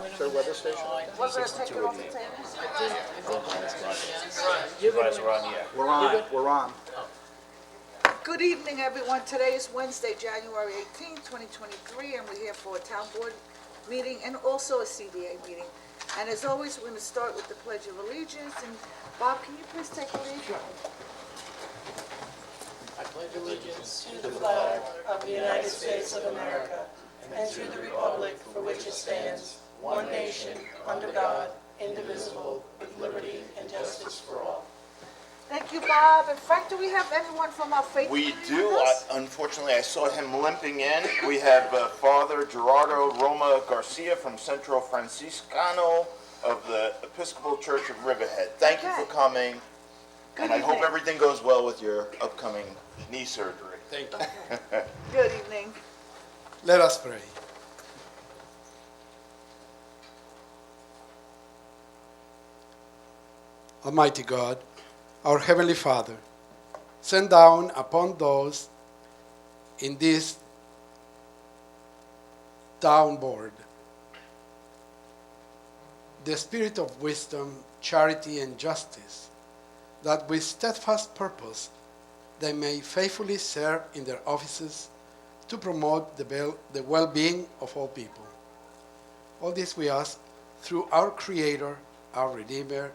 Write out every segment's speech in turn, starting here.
Is there a weather station? Was there a ticket off the table? Supervisor, we're on the air. We're on. Good evening, everyone. Today is Wednesday, January 18th, 2023, and we're here for a town board meeting and also a CDA meeting. And as always, we're going to start with the Pledge of Allegiance. And Bob, can you please take the lead? I pledge allegiance to the flag of the United States of America and to the republic for which it stands, one nation, under God, indivisible, with liberty and justice for all. Thank you, Bob. And Frank, do we have anyone from our faith We community do. with us? Unfortunately, I saw him limping in. We have Father Gerardo Roma Garcia from Centro Franciscano of the Episcopal Church of Riverhead. Thank you for Okay. coming, Good and I hope evening. everything goes well with your upcoming knee surgery. Thank you. Good evening. Let us pray. Almighty God, our Heavenly Father, send down upon those in this town board the spirit of wisdom, charity, and justice, that with steadfast purpose they may faithfully serve in their offices to promote the well-being of all people. All this we ask through our Creator, our Redeemer,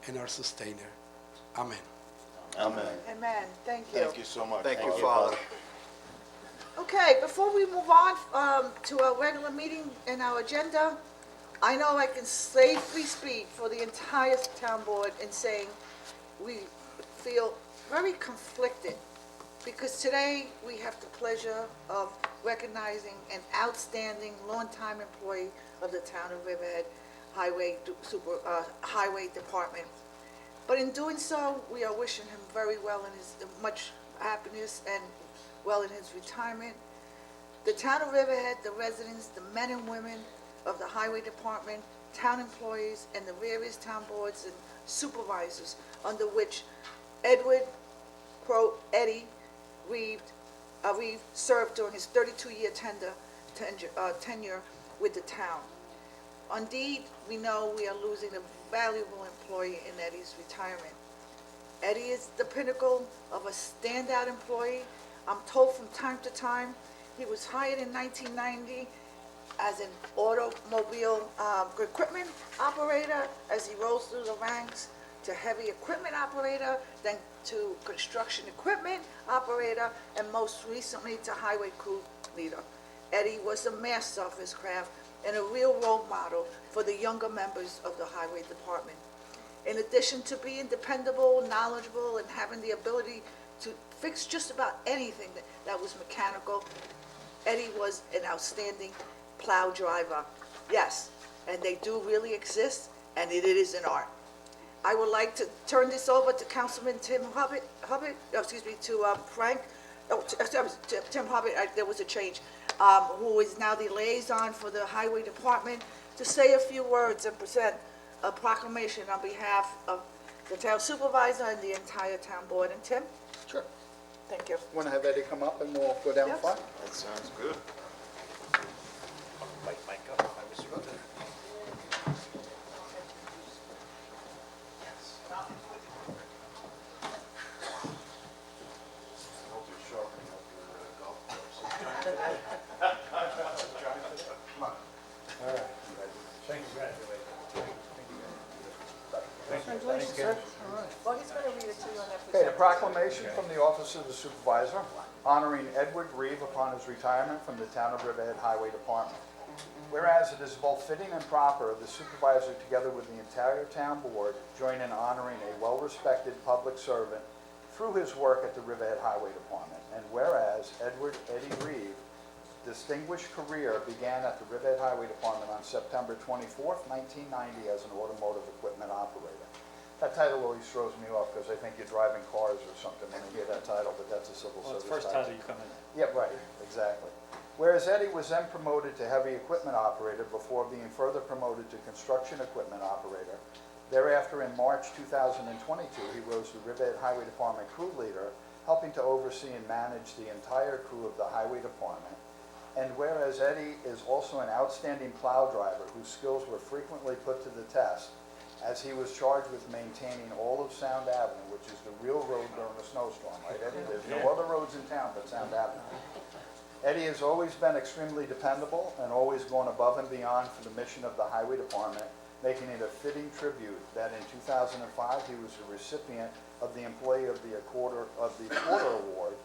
and our Sustainer. Amen. Amen. Amen. Thank you. Thank you so much. Thank you, Father. Okay, before we move on to our regular meeting and our agenda, I know I can safely speak for the entire town board in saying we feel very conflicted because today we have the pleasure of recognizing an outstanding longtime employee of the town of Riverhead Highway Department. But in doing so, we are wishing him very well in his much happiness and well in his retirement. The town of Riverhead, the residents, the men and women of the highway department, town employees, and the various town boards and supervisors under which Edward Eddie Reeve served during his 32-year tenure with the town. Indeed, we know we are losing a valuable employee in Eddie's retirement. Eddie is the pinnacle of a standout employee. I'm told from time to time, he was hired in 1990 as an automobile equipment operator as he rose through the ranks to heavy equipment operator, then to construction equipment operator, and most recently to highway crew leader. Eddie was a master of his craft and a real role model for the younger members of the highway department. In addition to being dependable, knowledgeable, and having the ability to fix just about anything that was mechanical, Eddie was an outstanding plow driver. Yes, and they do really exist, and it is an art. I would like to turn this over to Councilman Tim Hubbard, to Frank, to Tim Hubbard, there was a change, who is now the liaison for the highway department, to say a few words and present a proclamation on behalf of the town supervisor and the entire town board. And Tim, Sure. thank you. Want to have Eddie come up and we'll go down Yes. front? That sounds good. Mic up. I was running. Congratulations, sir. Well, he's going to read it to you on that. Okay, the proclamation from the Office of the Supervisor honoring Edward Reeve upon his retirement from the Town of Riverhead Highway Department. Whereas it is both fitting and proper, the supervisor, together with the entire town board, join in honoring a well-respected public servant through his work at the Riverhead Highway Department. And whereas Edward Eddie Reeve distinguished career began at the Riverhead Highway Department on September 24th, 1990 as an automotive equipment operator. That title always throws me off because I think you're driving cars or something when you hear that title, but that's a civil Well, it's service the first title you come in. Yeah, right, exactly. Whereas Eddie was then promoted to heavy equipment operator before being further promoted to construction equipment operator. Thereafter, in March 2022, he rose to Riverhead Highway Department crew leader, helping to oversee and manage the entire crew of the highway department. And whereas Eddie is also an outstanding plow driver whose skills were frequently put to the test, as he was charged with maintaining all of Sound Avenue, which is the real road during a snowstorm, right, Eddie? There's no other roads in town but Sound Avenue. Eddie has always been extremely dependable and always gone above and beyond for the mission of the Highway Department, making it a fitting tribute that in 2005 he was a recipient of the Employee of the Quarter Award.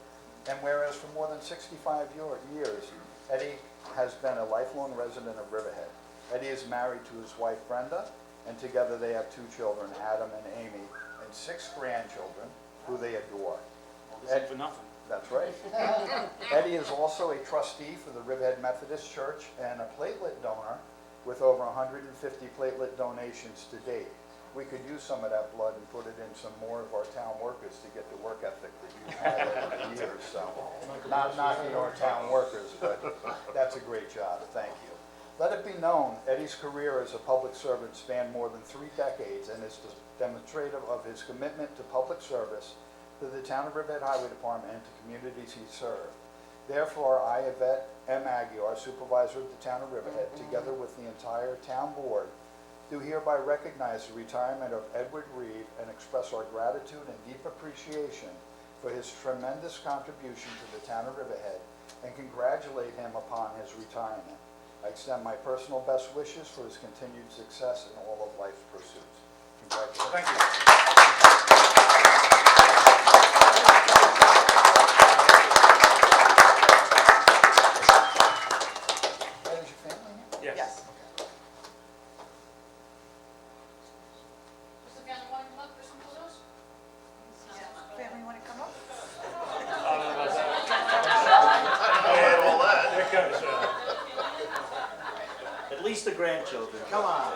And whereas for more than 65 years, Eddie has been a lifelong resident of Riverhead. Eddie is married to his wife Brenda, and together they have 2 children, Adam and Amy, and 6 grandchildren who they adore. This ain't for nothing. That's right. Eddie is also a trustee for the Riverhead Methodist Church and a platelet donor with over 150 platelet donations to date. We could use some of that blood and put it in some more of our town workers to get the work ethic that you've had over the years. So, not knocking our town workers, but that's a great job. Thank you. Let it be known, Eddie's career as a public servant spanned more than 3 decades and is demonstrative of his commitment to public service to the Town of Riverhead Highway Department and to communities he served. Therefore, I, Yvette M. Aguiar, Supervisor of the Town of Riverhead, together with the entire town board, do hereby recognize the retirement of Edward Reeve and express our gratitude and deep appreciation for his tremendous contribution to the Town of Riverhead and congratulate him upon his retirement. I extend my personal best wishes for his continued success in all of life's pursuits. Congratulations. Thank you. That is your family here? Yes. Does the family want to come up for some photos? Family want to come up? Here comes, at least the grandchildren, come on.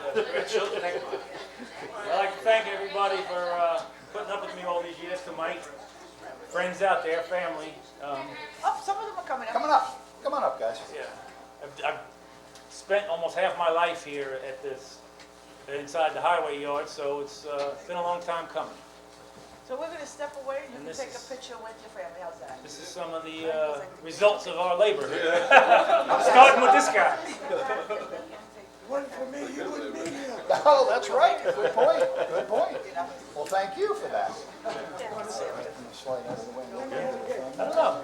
Children, thank you. I'd like to thank everybody for putting up with me all these years, to my friends out there, family. Oh, some of them are coming up. Coming up. Come on up, guys. Yeah, I've spent almost half my life here at inside the highway yard, so it's been a long time coming. So we're going to step away and you And can this take a is- picture with your family. How's that? This is some of the results of our labor here. Starting with this guy. One for me, you wouldn't be here. Oh, that's right. Good point. Good point. Well, thank you for that. Slide out of the way. I don't know.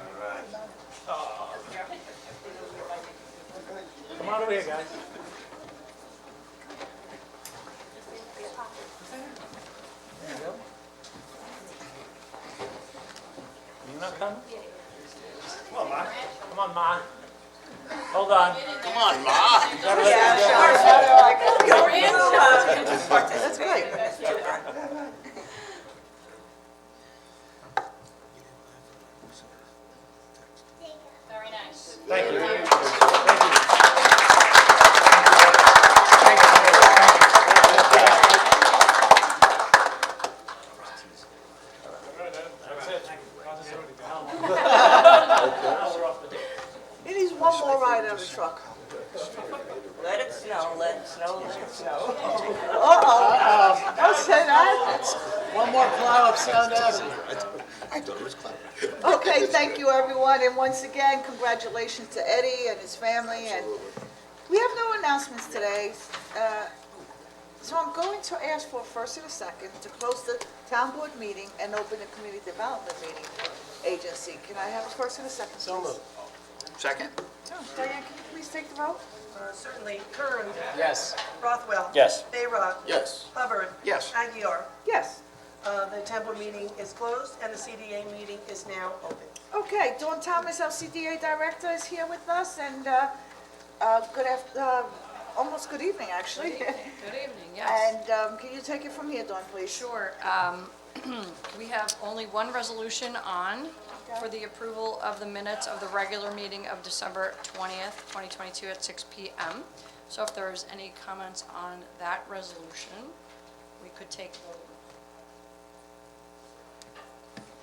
Come on over here, guys. There you go. You not coming? Come on, Ma. Come on, Ma. Hold on. Come on, Ma. Gotta let this go. That's great. Very nice. Thank you. Thank you. That's it. Now we're off the date. He needs one more ride on the truck. Let it snow, let it snow, let it snow. Uh-oh. Don't say that. One more plow of Sound Avenue. Okay, thank you, everyone. And once again, congratulations to Eddie and his family. And we have no announcements today. So I'm going to ask for a first and a second to close the town board meeting and open the community development meeting agency. Can I have a first and a second, please? So moved. Second? Oh, Diane, can you please take the vote? Certainly. Kern. Yes. Rothwell. Yes. Bayrock. Yes. Hubbard. Yes. Aguiar. Yes. The temple meeting is closed and the CDA meeting is now open. Okay, Dawn Thomas, our CDA director, is here with us, and almost good evening, actually. Good evening, yes. And can you take it from here, Dawn, please? Sure. We have only one resolution on for the approval of the minutes of the regular meeting of December 20th, 2022 at 6 p.m. So if there's any comments on that resolution, we could take vote.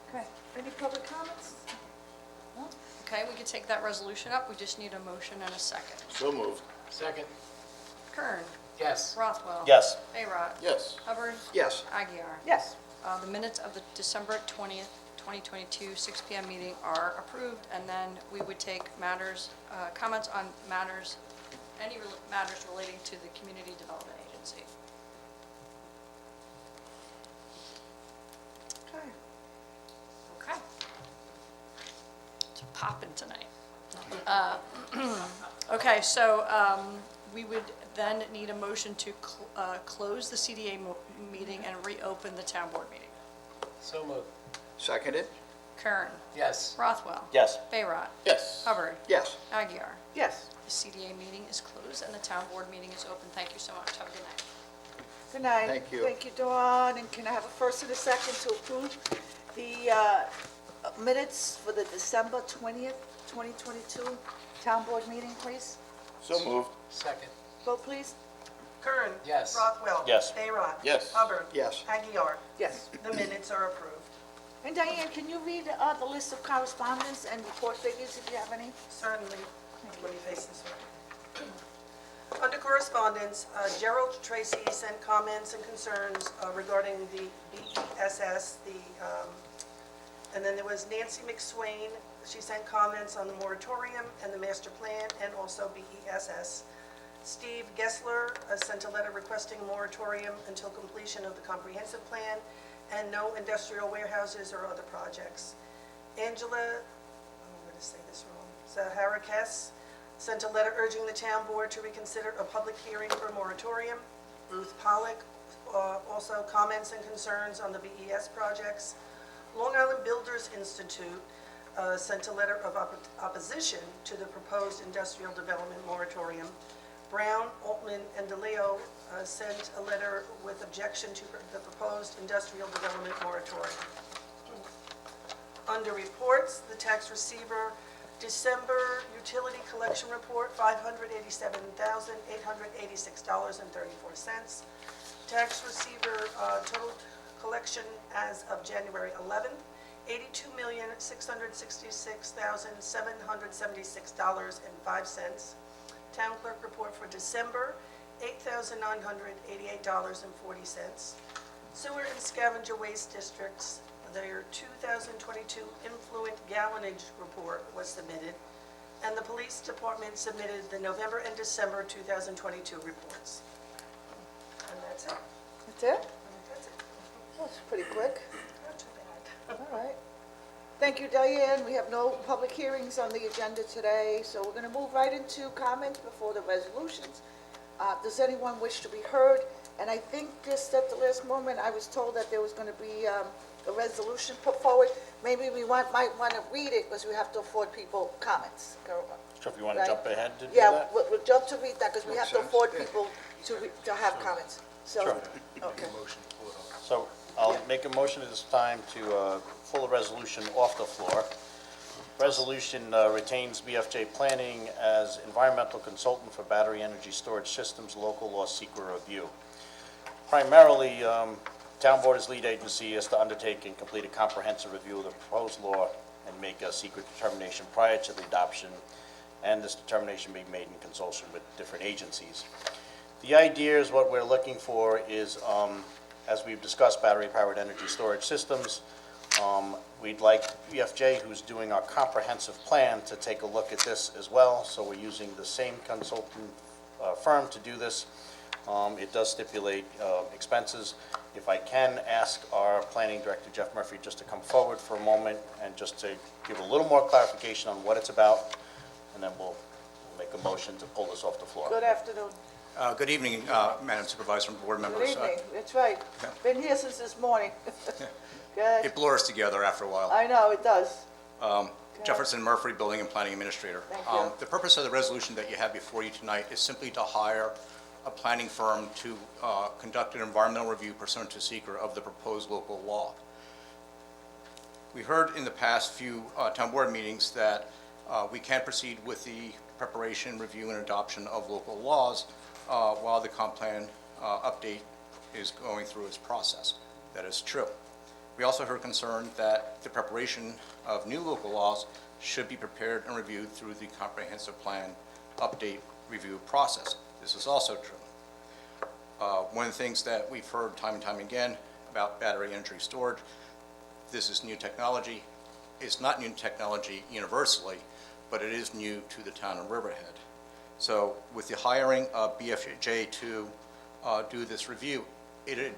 Okay, any public comments? No? Okay, we could take that resolution up. We just need a motion and a second. So moved. Second. Kern. Yes. Rothwell. Yes. Bayrock. Yes. Hubbard. Yes. Aguiar. Yes. The minutes of the December 20th, 2022, 6 PM meeting are approved, and then we would take matters, comments on matters, matters relating to the Community Development Agency. Okay. Okay. It's popping tonight. Okay, so we would then need a motion to close the CDA meeting and reopen the town board meeting. So moved. Seconded? Kern. Yes. Rothwell. Yes. Bayrock. Yes. Hubbard. Yes. Aguirre. Yes. The CDA meeting is closed and the town board meeting is open. Thank you so much. Have a good night. Good night. Thank you. Thank you, Dawn. And can I have a first and a second to approve the minutes for the December 20th, 2022 town board meeting, please? So moved. Second. Vote, please. Kern. Yes. Rothwell. Yes. Bayrock. Yes. Hubbard. Yes. Aguiar. Yes. The minutes are approved. And Diane, can you read the list of correspondence and report figures if you have any? Certainly. Let me face this way. Under correspondence, Gerald Tracy sent comments and concerns regarding the BESS, and then there was Nancy McSwain. She sent comments on the moratorium and the master plan, and also BESS. Steve Gessler sent a letter requesting a moratorium until completion of the comprehensive plan and no industrial warehouses or other projects. Angela, I'm going to say this wrong, Zaharakis sent a letter urging the town board to reconsider a public hearing for a moratorium. Ruth Pollock also comments and concerns on the BES projects. Long Island Builders Institute sent a letter of opposition to the proposed industrial development moratorium. Brown, Altman, and DeLeo sent a letter with objection to the proposed industrial development moratorium. Under reports, the tax receiver December utility collection report, $587,886.34. Tax receiver total collection as of January 11, $82,666,776.05. Town clerk report for December, $8,988.40. Sewer and scavenger waste districts, their 2022 influent gallonage report was submitted, and the police department submitted the November and December 2022 reports. And that's it. That's it? That's it. That's pretty quick. Not too bad. All right. Thank you, Diane. We have no public hearings on the agenda today, so we're going to move right into comments before the resolutions. Does anyone wish to be heard? And I think just at the last moment, I was told that there was going to be a resolution put forward. Maybe we might want to read it because we have to afford people comments. So if you want Right. to jump ahead to do Yeah, that? we'll jump to read that because we have to Makes sense. afford people to have comments. So, Sure. okay. So I'll make a motion at this time to pull the resolution off the floor. Resolution retains BFJ Planning as environmental consultant for battery energy storage systems, local law secret review. Primarily, Town Board as lead agency is to undertake and complete a comprehensive review of the proposed law and make a secret determination prior to the adoption, and this determination be made in consultation with different agencies. The idea is what we're looking for is, as we've discussed, battery-powered energy storage systems. We'd like BFJ, who's doing our comprehensive plan, to take a look at this as well. So we're using the same consultant firm to do this. It does stipulate expenses. If I can ask our planning director, Jeff Murphy, just to come forward for a moment and just to give a little more clarification on what it's about, and then we'll make a motion to pull this off the floor. Good afternoon. Good evening, Madam Supervisor and board Good members. evening. That's right. yeah. Been here since this morning. Good. It blurs together after a while. I know, it does. Jefferson Murphy, Building and Planning Administrator. Thank you. The purpose of the resolution that you have before you tonight is simply to hire a planning firm to conduct an environmental review pursuant to SECR of the proposed local law. We heard in the past few town board meetings that we can't proceed with the preparation, review, and adoption of local laws while the comp plan update is going through its process. That is true. We also heard concern that the preparation of new local laws should be prepared and reviewed through the comprehensive plan update review process. This is also true. One of the things that we've heard time and time again about battery energy storage, this is new technology. It's not new technology universally, but it is new to the town of Riverhead. So with the hiring of BFJ to do this review, it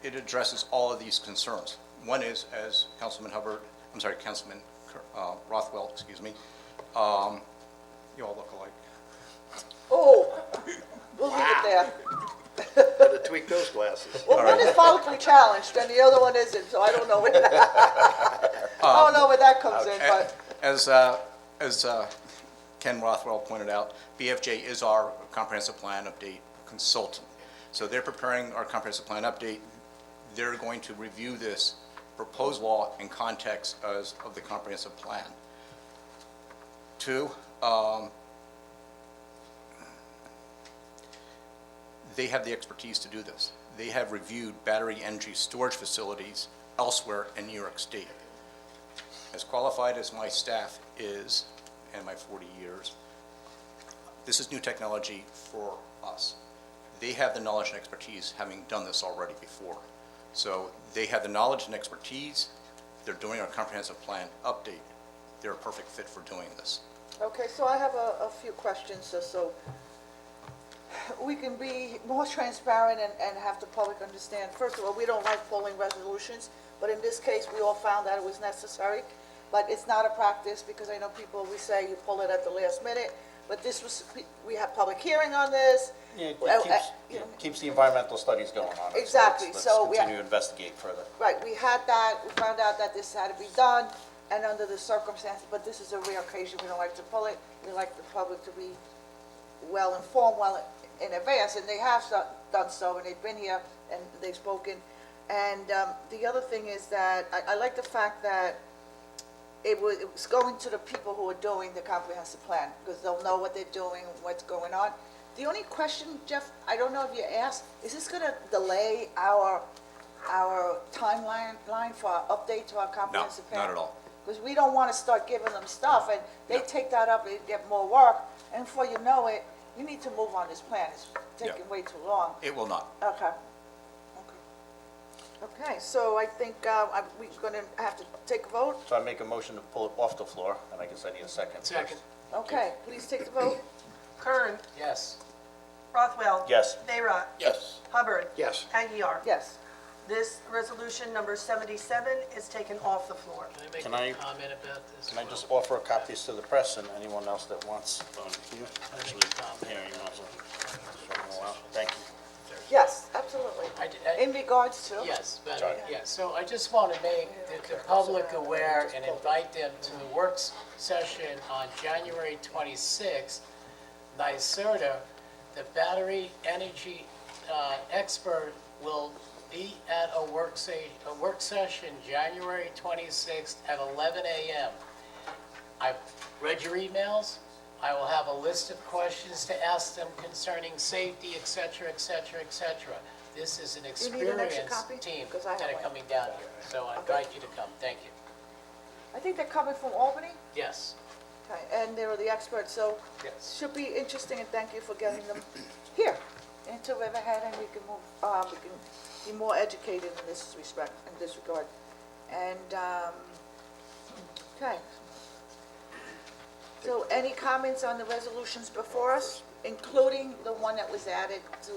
addresses all of these concerns. One is, as Councilman Rothwell, excuse me, you all look alike. Oh, we'll leave it there. Gotta tweak those glasses. Well, one is follically challenged and the other one isn't, so I don't know where that, I don't know where that comes in, but, As Ken Rothwell pointed out, BFJ is our comprehensive plan update consultant. So they're preparing our comprehensive plan update. They're going to review this proposed law in context of the comprehensive plan. Two, they have the expertise to do this. They have reviewed battery energy storage facilities elsewhere in New York State. As qualified as my staff is, and my 40 years, this is new technology for us. They have the knowledge and expertise, having done this already before. So they have the knowledge and expertise. They're doing our comprehensive plan update. They're a perfect fit for doing this. okay, so I have a few questions, so we can be more transparent and have the public understand. First of all, we don't like pulling resolutions, but in this case, we all found that it was necessary. But it's not a practice, because I know people, we say you pull it at the last minute, but this was, we had public hearing on this. Yeah, It Well, keeps- it keeps the environmental studies going on. So Exactly, let's so we- continue to investigate further. Right, we had that, we found out that this had to be done, and under the circumstances, but this is a rare occasion, we don't like to pull it. We like the public to be well informed, well in advance, and they have done so, and they've been here, and they've spoken. And the other thing is that, I like the fact that it was going to the people who are doing the comprehensive plan, because they'll know what they're doing, what's going on. The only question, Jeff, I don't know if you asked, is this gonna delay our timeline for our update to our comprehensive plan? not at all. Because we don't wanna start giving them stuff, and they take that up and get more work, and before you know it, you need to move on this plan, it's taking way too long. It will not. Okay. Okay, so I think we're gonna have to take a vote. So I make a motion to pull it off the floor, and I guess I need a second. Second. Okay, please take the vote. Kern, Yes. Rothwell. Yes. Bayrock. Yes. Hubbard. Yes. Aguiar. Yes. This resolution number 77 is taken off the floor. Can I make Can a I- comment about this? Can I just offer copies to the press and anyone else that wants? Can I make a comment? Here, you might as well. Thank you. Yes, absolutely. In regards to? Yes, but, Sorry. yeah, so I just want to make the public aware and invite them to the works session on January 26th. NYSERDA, the battery energy expert, will be at a work session January 26th at 11 a.m. I've read your emails. I will have a list of questions to ask them concerning safety, et cetera, et cetera, et cetera. This is an You need an extra experienced copy? team Because I have that are one. coming down here, so I invite you to come. Thank you. I think they're coming from Albany, Yes, okay, and they're the experts, so yes. should be interesting, and thank you for getting them here into Riverhead, and we can move, we can be more educated in this respect, in this regard. And, okay. So any comments on the resolutions before us, including the one that was added to,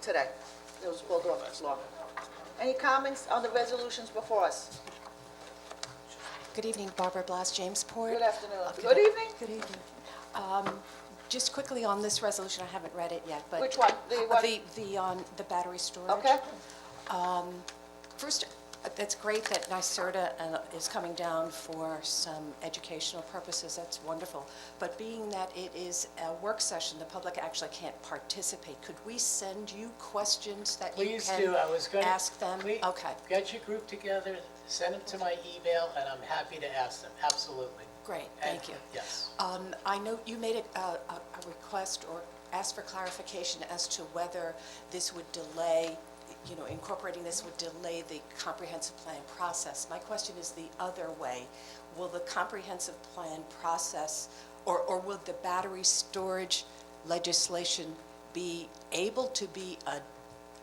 today? That was pulled off the floor. Any comments on the resolutions before us? Good evening, Barbara Blas, Jamesport. Good afternoon. Good evening? Good evening. Just quickly on this resolution, I haven't read it yet, but... Which one? The one- The on the battery storage. Okay, First, that's great that NYSERDA is coming down for some educational purposes. That's wonderful. But being that it is a work session, the public actually can't participate. Could we send you questions that you Please can do. I was going to... ask them? Okay, Get your group together, send them to my email, and I'm happy to ask them. Absolutely. great, And- thank you. Yes. I know you made a request or asked for clarification as to whether this would delay, incorporating this would delay the comprehensive plan process. My question is the other way. Will the comprehensive plan process, or will the battery storage legislation be able to be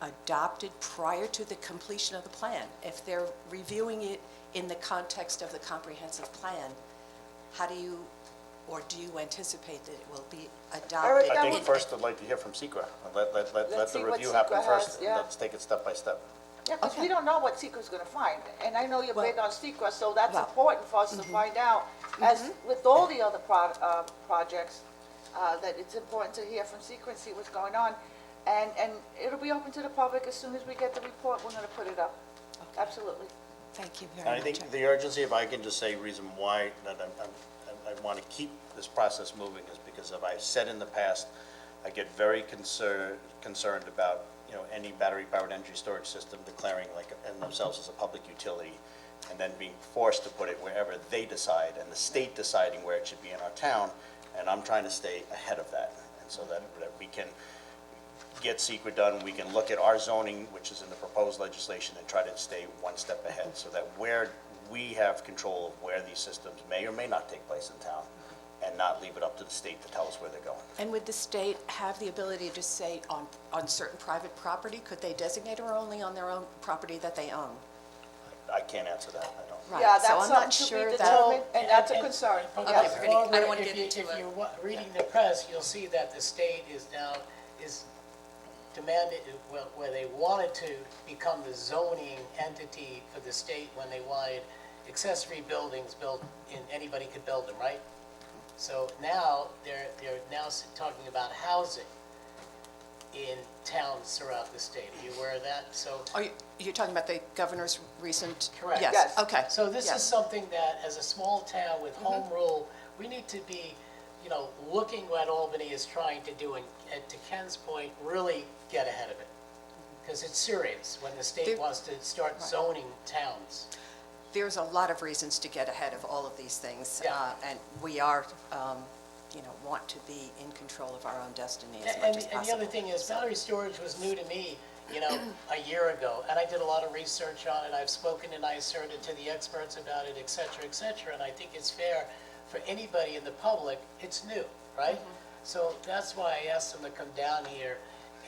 adopted prior to the completion of the plan? If they're reviewing it in the context of the comprehensive plan, how do you, or do you anticipate that it will be adopted? I think first I'd like to hear from SECR. Let Let's the see what review happen SECR first, has, and yeah. let's take it step by step. Yeah, because Okay. we don't know what secret's gonna find, and I know you're Well- big on secret, so that's Well- important for us to find out. As with all the other projects, that it's important to hear from secret and see what's going on. And it'll be open to the public as soon as we get the report, we're gonna put it up. Absolutely. Thank you And very I much. think the urgency, if I can just say reason why that I want to keep this process moving is because, as I've said in the past, I get very concerned about, any battery-powered energy storage system declaring like in themselves as a public utility and then being forced to put it wherever they decide and the state deciding where it should be in our town. And I'm trying to stay ahead of that, and so that we can get secret done, we can look at our zoning, which is in the proposed legislation, and try to stay one step ahead, so that where we have control of where these systems may or may not take place in town, and not leave it up to the state to tell us where they're going. And would the state have the ability to say on certain private property, could they designate, or only on their own property that they own? I can't answer that, I don't. Right, Yeah, so that's I'm not something to sure be that- determined, and that's a And- concern. Okay, Yes. we're gonna- I don't wanna If get you- into If it. you're reading the press, you'll see that the state is demanded, where they wanted to become the zoning entity for the state when they wanted accessory buildings built in, anybody could build them, right? So now, they're now talking about housing in towns throughout the state. Are you aware of that? So, You're talking about the governor's recent? Correct. Yes, Yes. okay. so this yes. is something that, as a small town with home rule, we need to be, looking what Albany is trying to do, and to Ken's point, really get ahead of it. Because it's serious when the state There- wants to start zoning towns. There's a lot of reasons to get ahead of all of these things. Yeah. And we are, want to be in control of our own destiny as And, much as and the possible. other thing is, battery storage was new to me, a year ago, and I did a lot of research on it. I've spoken to NYSERDA, to the experts about it, et cetera, and I think it's fair for anybody in the public, it's new, right? So that's why I asked them to come down here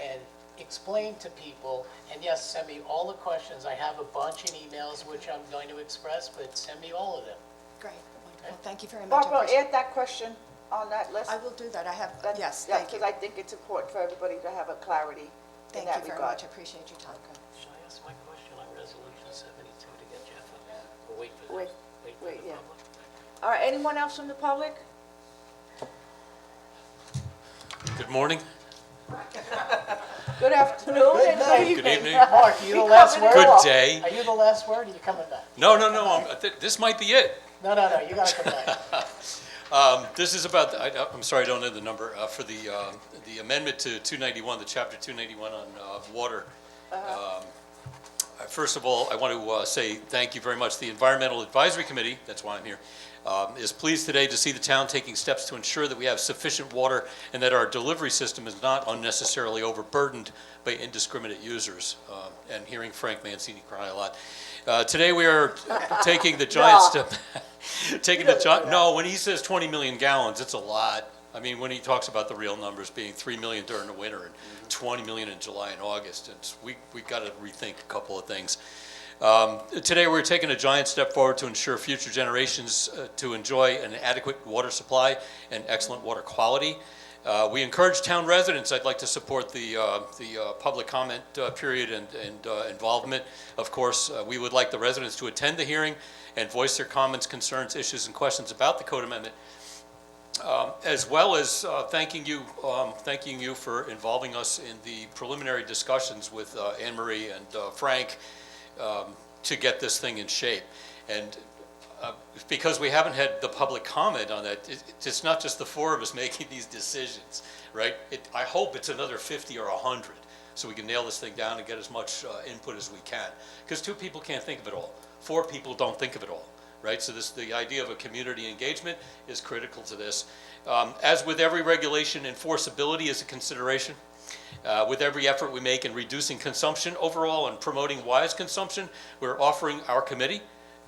and explain to people, and yes, send me all the questions. I have a bunch in emails which I'm going to express, but send me all of them. Great, wonderful, thank you very much. I Barbara, appreciate- add that question on that list. I will do that, I have, That- yes, yeah, thank you. because I think it's important for everybody to have a clarity in Thank that you very regard. much, I appreciate your time. Should I ask my question on resolution 72 to get Jeff on that? Or wait for Wait, this? Wait for wait, the yeah. public? All right, anyone else from the public? Good morning. Good afternoon and good evening. Good evening. Mark, are you the Be last coming word? Good along. day. Are you the last word, or are you coming back? No, this might be it. No, you gotta come back. This is about, I'm sorry, I don't know the number, for the amendment to 291, the chapter 291 on water. First of all, I want to say thank you very much. The Environmental Advisory Committee, that's why I'm here, is pleased today to see the town taking steps to ensure that we have sufficient water and that our delivery system is not unnecessarily overburdened by indiscriminate users. And hearing Frank Mancini cry a lot. Today we are taking the giant step, no, when he says 20 million gallons, it's a lot. I mean, when he talks about the real numbers being 3 million during the winter and 20 million in July and August, we got to rethink a couple of things. Today, we're taking a giant step forward to ensure future generations to enjoy an adequate water supply and excellent water quality. We encourage town residents. I'd like to support the public comment period and involvement. Of course, we would like the residents to attend the hearing and voice their comments, concerns, issues, and questions about the code amendment. As well as thanking you for involving us in the preliminary discussions with Anne Marie and Frank to get this thing in shape. And because we haven't had the public comment on that, it's not just the four of us making these decisions, right? I hope it's another 50 or 100, so we can nail this thing down and get as much input as we can. Because 2 people can't think of it all. 4 people don't think of it all. Right, so the idea of a community engagement is critical to this. As with every regulation, enforceability is a consideration. With every effort we make in reducing consumption overall and promoting wise consumption, we're offering our committee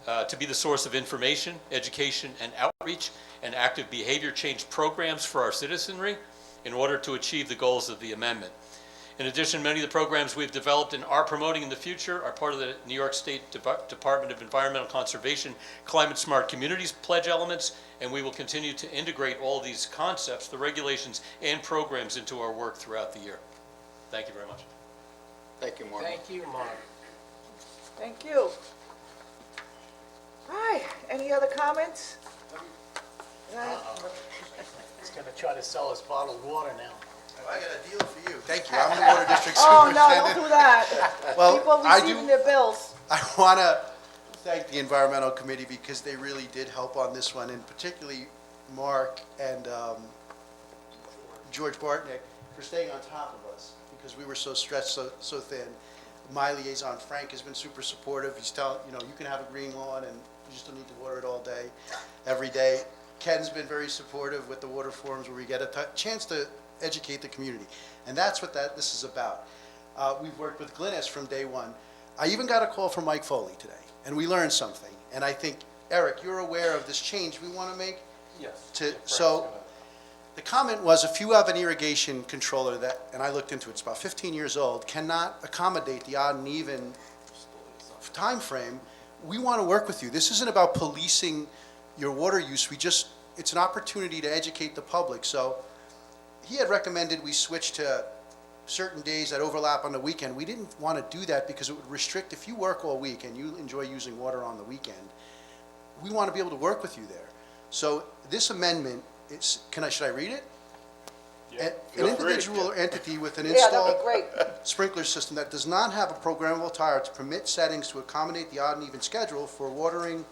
to be the source of information, education, and outreach, and active behavior change programs for our citizenry in order to achieve the goals of the amendment. In addition, many of the programs we've developed and are promoting in the future are part of the New York State Department of Environmental Conservation Climate Smart Communities pledge elements, and we will continue to integrate all of these concepts, the regulations, and programs into our work throughout the year. Thank you very much. Thank you, Mark. Thank you, Mark. Thank you. All right, any other comments? He's gonna try to sell us bottled water now. I got a deal for you. Thank you. I'm the Water District Oh, no, Superintendent. don't do that. Well, People I do- receiving their bills. I want to thank the Environmental Committee because they really did help on this one, and particularly Mark and George Bartnick for staying on top of us because we were so stretched, so thin. My liaison, Frank, has been super supportive. He's telling, you can have a green lawn and you just don't need to water it all day, every day. Ken's been very supportive with the water forums where we get a chance to educate the community. And that's what this is about. We've worked with Glynis from day one. I even got a call from Mike Foley today, and we learned something. And I think, Eric, you're aware of this change we want to make? Yes. So the comment was, if you have an irrigation controller that, and I looked into it, it's about 15 years old, cannot accommodate the odd and even time frame, we want to work with you. This isn't about policing your water use. It's an opportunity to educate the public. So he had recommended we switch to certain days that overlap on the weekend. We didn't want to do that because it would restrict, if you work all week and you enjoy using water on the weekend, we want to be able to work with you there. So this amendment, should I read it? An individual or entity with an Yeah, installed that'd be great. sprinkler system that does not have a programmable tire to permit settings to accommodate the odd and even schedule for watering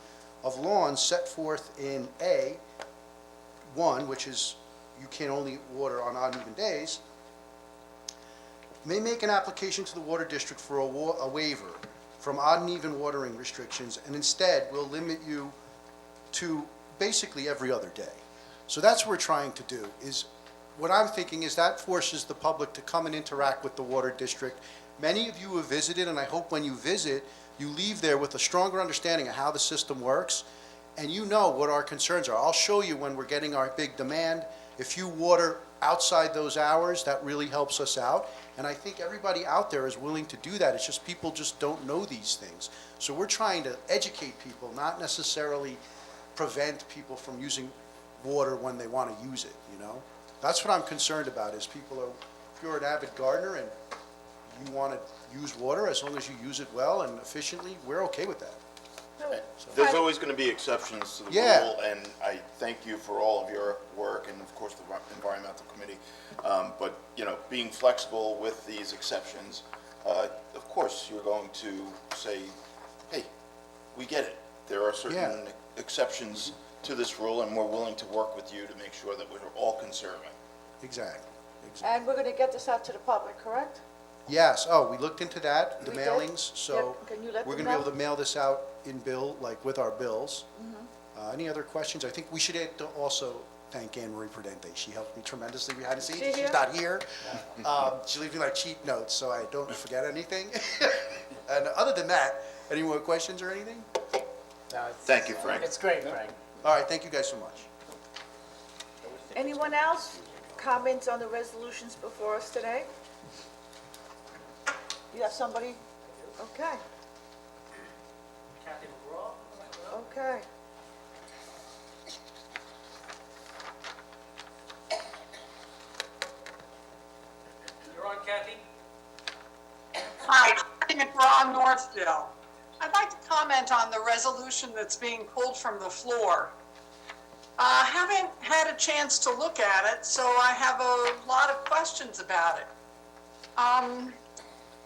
of lawns set forth in A1, which is you can only water on odd and even days, may make an application to the Water District for a waiver from odd and even watering restrictions, and instead will limit you to basically every other day. So that's what we're trying to do, is what I'm thinking is that forces the public to come and interact with the Water District. Many of you have visited, and I hope when you visit, you leave there with a stronger understanding of how the system works, and you know what our concerns are. I'll show you when we're getting our big demand. If you water outside those hours, that really helps us out. And I think everybody out there is willing to do that. It's just people just don't know these things. So we're trying to educate people, not necessarily prevent people from using water when they want to use it, That's what I'm concerned about, is if you're an avid gardener and you want to use water, as long as you use it well and efficiently, we're okay with that. There's always going to be exceptions to the Yeah. rule, and I thank you for all of your work, and of course, the Environmental Committee. But, being flexible with these exceptions, of course, you're going to say, hey, we get it. There are certain exceptions to this rule, and we're willing to work with you to make sure that we're all conserving. Exactly. And we're gonna get this out to the public, correct? Yes, we looked into that, the We did? mailings, so Yeah, can you let we're them gonna be know? able to mail this out in bill, like with our bills. Any other questions? I think we should also thank Anne Marie Prudente. She helped me tremendously behind the scenes. She here? She's not here. She leaves me like cheat notes, so I don't forget anything. And other than that, any more questions or anything? No, Thank you, Frank. It's great, Frank. All right, thank you guys so much. Anyone else? Comments on the resolutions before us today? You have somebody? Okay. Kathy McGraw? Okay. You're on, Kathy? Hi, Kathy McGraw, Northville. I'd like to comment on the resolution that's being pulled from the floor. Haven't had a chance to look at it, so I have a lot of questions about it.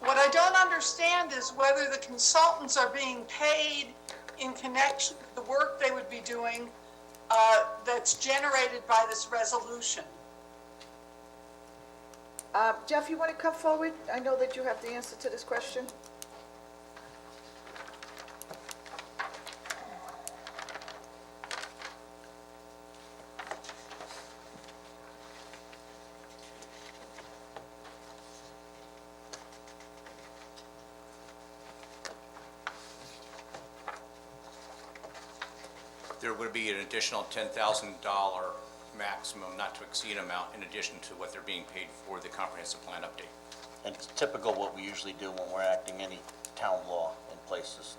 What I don't understand is whether the consultants are being paid in connection with the work they would be doing that's generated by this resolution. Jeff, you want to come forward? I know that you have the answer to this question. There would be an additional $10,000 maximum not to exceed amount in addition to what they're being paid for the comprehensive plan update. And it's typical what we usually do when we're acting any town law in places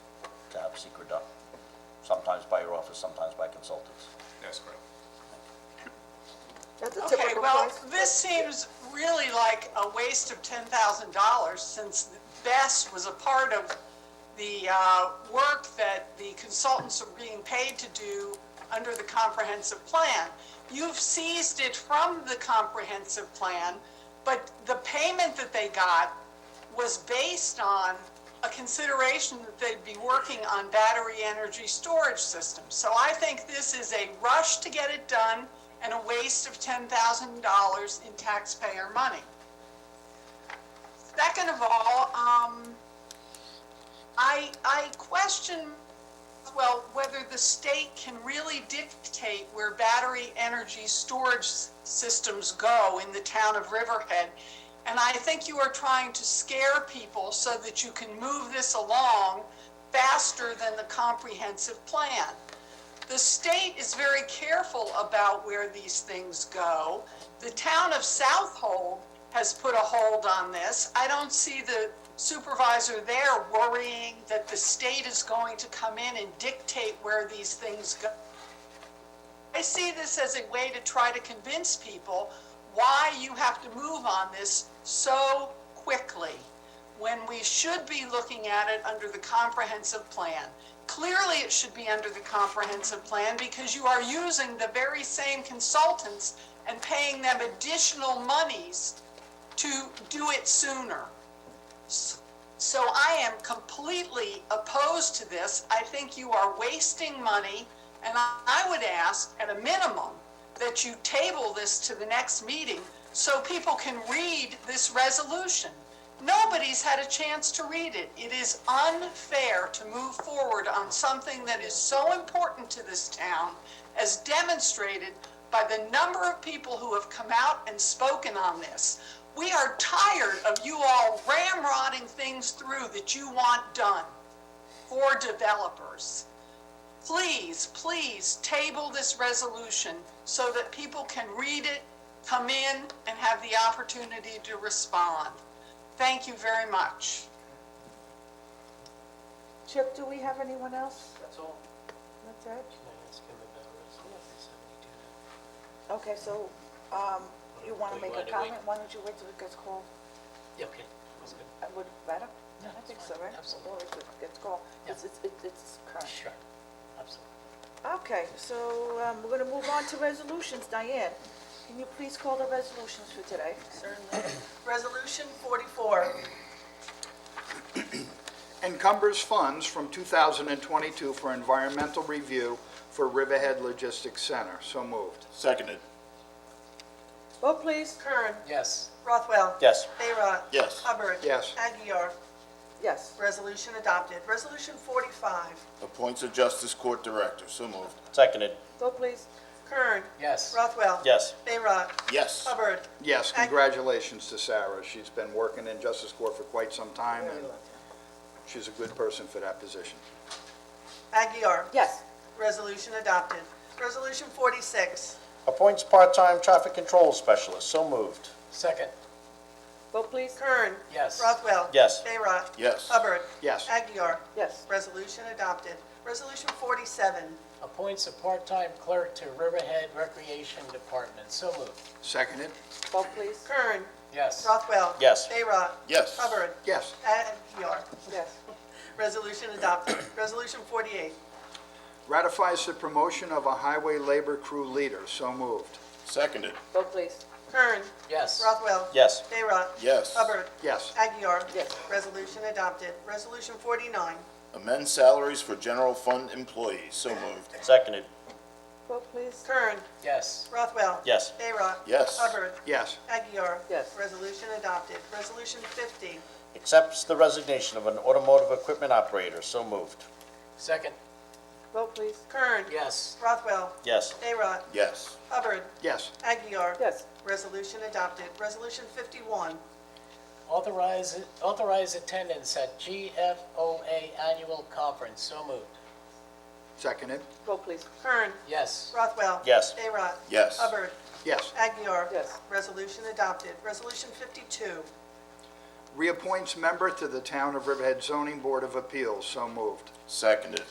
to have secret done. Sometimes by your office, sometimes by consultants. That's correct. That's a Okay, typical well, price. this seems really like a waste of $10,000 since BESS was a part of the work that the consultants are being paid to do under the comprehensive plan. You've seized it from the comprehensive plan, but the payment that they got was based on a consideration that they'd be working on battery energy storage systems. So I think this is a rush to get it done and a waste of $10,000 in taxpayer money. Second of all, I question, well, whether the state can really dictate where battery energy storage systems go in the town of Riverhead. And I think you are trying to scare people so that you can move this along faster than the comprehensive plan. The state is very careful about where these things go. The town of Southold has put a hold on this. I don't see the supervisor there worrying that the state is going to come in and dictate where these things go. I see this as a way to try to convince people why you have to move on this so quickly when we should be looking at it under the comprehensive plan. Clearly, it should be under the comprehensive plan because you are using the very same consultants and paying them additional monies to do it sooner. So I am completely opposed to this. I think you are wasting money, and I would ask, at a minimum, that you table this to the next meeting so people can read this resolution. Nobody's had a chance to read it. It is unfair to move forward on something that is so important to this town, as demonstrated by the number of people who have come out and spoken on this. We are tired of you all ramrodding things through that you want done for developers. Please, please table this resolution so that people can read it, come in, and have the opportunity to respond. Thank you very much. Chip, do we have anyone else? That's all. That's it? Can I ask him about Resolution 72 now? Okay, so, you want to Do you make a wanna comment? wait? Why don't you wait till it gets called? Yeah, okay, that's good. Would better? Yeah, I think that's so, fine. right? Absolutely. Or if it gets called, Yeah. it's current. Sure, absolutely. Okay, so, we're gonna move on to resolutions. Diane, can you please call the resolutions for today? Certainly. Resolution 44. Encumbers funds from 2022 for environmental review for Riverhead Logistics Center. So moved. Seconded. Vote please. Kern. Yes, Rothwell. Yes. Bayrock. Yes. Hubbard. Yes. Aguirre. Yes. Resolution adopted. Resolution 45. Appoints a Justice Court Director. So moved. Seconded. Vote please. Kern. yes. Rothwell. Yes. Bayrock. Yes. Hubbard. Yes, congratulations to Sarah. She's been working in Justice Court for quite some time, and she's a good person for that position. Aguirre. Yes. Resolution adopted. Resolution 46. Appoints part-time traffic control specialist. So moved. Second, Vote please. Kern. yes. Rothwell. Yes. Bayrock. Yes. Hubbard. Yes. Aguirre. Yes. Resolution adopted. Resolution 47. Appoints a part-time clerk to Riverhead Recreation Department. So moved. Seconded? Vote please. Kern. Yes. Rothwell. Yes. Bayrock. Yes. Hubbard. Yes. Aguirre. Yes. Resolution adopted. Resolution 48. Ratifies the promotion of a highway labor crew leader. So moved. Seconded. Vote please. Kern. Yes. Rothwell. Yes. Bayrock. Yes. Hubbard. Yes. Aguirre. Yes. Resolution adopted. Resolution 49. Amend salaries for general fund employees. So moved. Seconded. Vote please. Kern. Yes. Rothwell. Yes. Bayrock. Yes. Hubbard. Yes. Aguirre. Yes. Resolution adopted. Resolution 50. Accepts the resignation of an automotive equipment operator. So moved. Second, Vote please. Kern. yes. Rothwell. Yes. Bayrock. Yes. Hubbard. Yes. Aguirre. Yes. Resolution adopted. Resolution 51. Authorize attendance at GFOA Annual Conference. So moved. Seconded. Vote, please. Kern. Yes. Rothwell. Yes. Arot. Yes. Hubbard. Yes. Aguiar. Yes. Resolution adopted. Resolution 52. Reappoints member to the Town of Riverhead Zoning Board of Appeals. So moved. Seconded.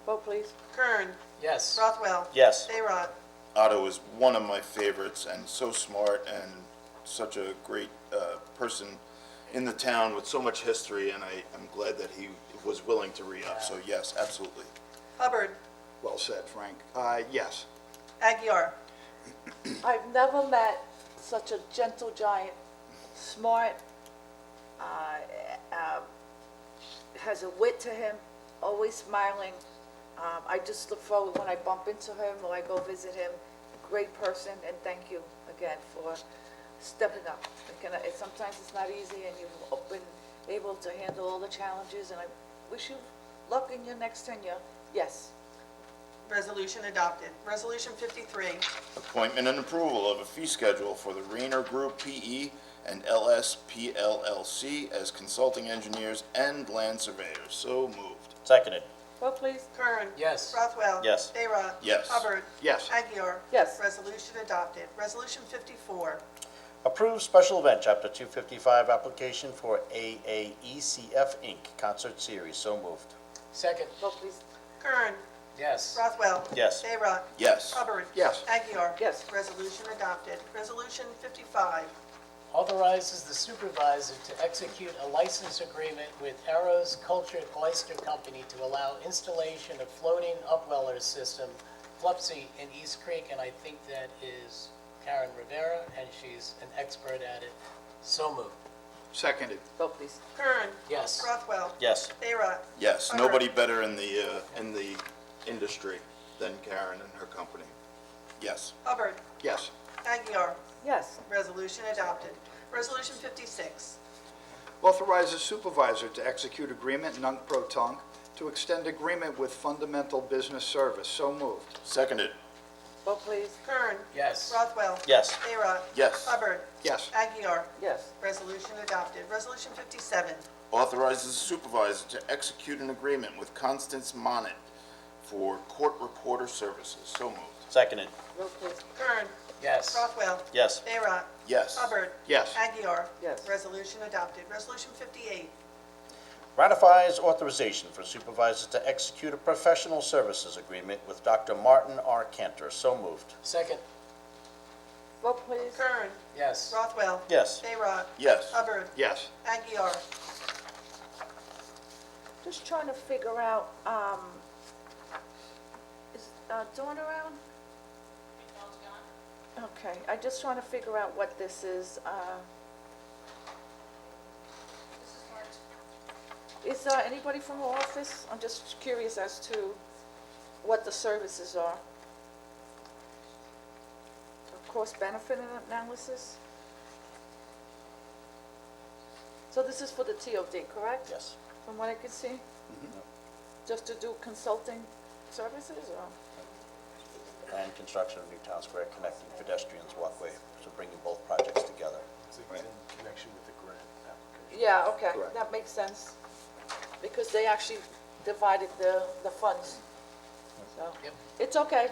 Vote, please. Kern. Yes. Rothwell. Yes. Arot. Otto is one of my favorites and so smart and such a great person in the town with so much history, and I'm glad that he was willing to re-up. So yes, absolutely. Hubbard. Well said, Frank. Yes. Aguiar. I've never met such a gentle giant, smart, has a wit to him, always smiling. I just look forward when I bump into him or I go visit him. Great person, and thank you again for stepping up. Sometimes it's not easy, and you've been able to handle all the challenges, and I wish you luck in your next tenure. Yes. Resolution adopted. Resolution 53. Appointment and approval of a fee schedule for the Rayner Group PE and LSP LLC as consulting engineers and land surveyors. So moved. Seconded. Vote, please. Kern. Yes. Rothwell. Yes. Arot. Yes. Hubbard. Yes. Aguiar. Yes. Resolution adopted. Resolution 54. Approve special event, Chapter 255, application for AAECF Inc. Concert Series. So moved. Second. Vote, please. Kern. Yes. Rothwell. Yes. Arot. Yes. Hubbard. Yes. Aguiar. Yes. Resolution adopted. Resolution 55. Authorizes the supervisor to execute a license agreement with Arrows Cultured Oyster Company to allow installation of floating upweller system, Flupsy, in East Creek, and I think that is Karen Rivera, and she's an expert at it. So moved. Seconded. Vote, please. Kern. Yes. Rothwell. Yes. Arot. Yes. Hubbard. Nobody better in the industry than Karen and her company. Yes. Hubbard. Yes. Aguiar. Yes. Resolution adopted. Resolution 56. Authorizes supervisor to execute agreement nunc-pro-tunc to extend agreement with Fundamental Business Service. So moved. Seconded. Vote, please. Kern. Yes. Rothwell. Yes. Arot. Yes. Hubbard. Yes. Aguiar. Yes. Resolution adopted. Resolution 57. Authorizes the supervisor to execute an agreement with Constance Monnet for court reporter services. So moved. Seconded. Vote, please. Kern. Yes. Rothwell. Yes. Arot. Yes. Hubbard. Yes. Aguiar. Yes. Resolution adopted. Resolution 58. Ratifies authorization for supervisor to execute a professional services agreement with Dr. Martin R. Cantor. So moved. Second. Vote, please. Kern. Yes. Rothwell. Yes. Arot. Yes. Hubbard. Yes. Aguiar. Just trying to figure out, is Dawn around? Okay, I just trying to figure out what this is. Is anybody from the office? I'm just curious as to what the services are. Cost benefit analysis? So this is for the TOD, correct? Yes. From what I can see? Just to do consulting services, or? And construction of New Town Square connecting pedestrians walkway, so bringing both projects together. Yeah, okay, Correct. that makes sense, because they actually divided the funds, so. Yep. It's okay.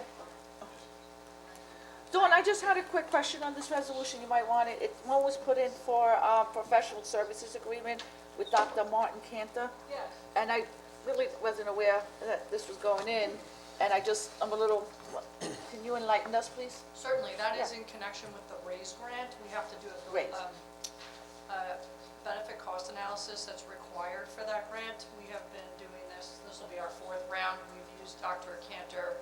Dawn, I just had a quick question on this resolution, you might want it. One was put in for professional services agreement with Dr. Martin Cantor. Yes. And I really wasn't aware that this was going in, and I'm a little, can you enlighten us, please? Certainly, that is Yeah. in connection with the RAISE grant. We have to do Great. a benefit cost analysis that's required for that grant. We have been doing this will be our fourth round. We've used Dr. Cantor,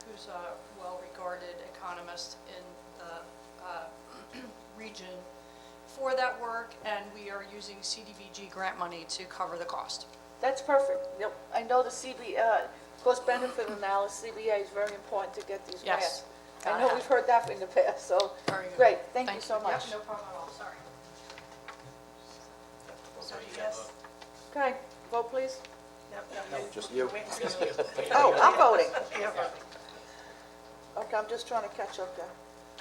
who's a well-regarded economist in the region for that work, and we are using CDBG grant money to cover the cost. That's perfect. Yep. I know the cost benefit analysis, CBA is very important to get these Yes. grants. I Gotta know have we've heard that in the past, so, Very good. great, thank you so Yep, much. no problem at all, sorry. So yes. Okay, vote please. Yep. Just you. Oh, I'm voting. Yep. Okay, I'm just trying to catch up there.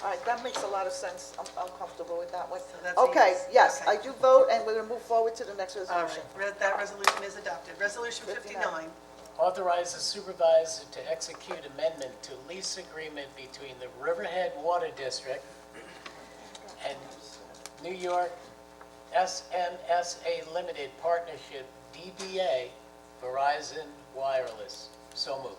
All right, that makes a lot of sense. I'm comfortable with that one. that's Okay, a yes, okay. I do vote, and we're gonna move forward to the next All resolution. right, that resolution is adopted. Resolution 59. Authorize the supervisor to execute amendment to lease agreement between the Riverhead Water District and New York SMSA Limited Partnership, DBA Verizon Wireless. So moved.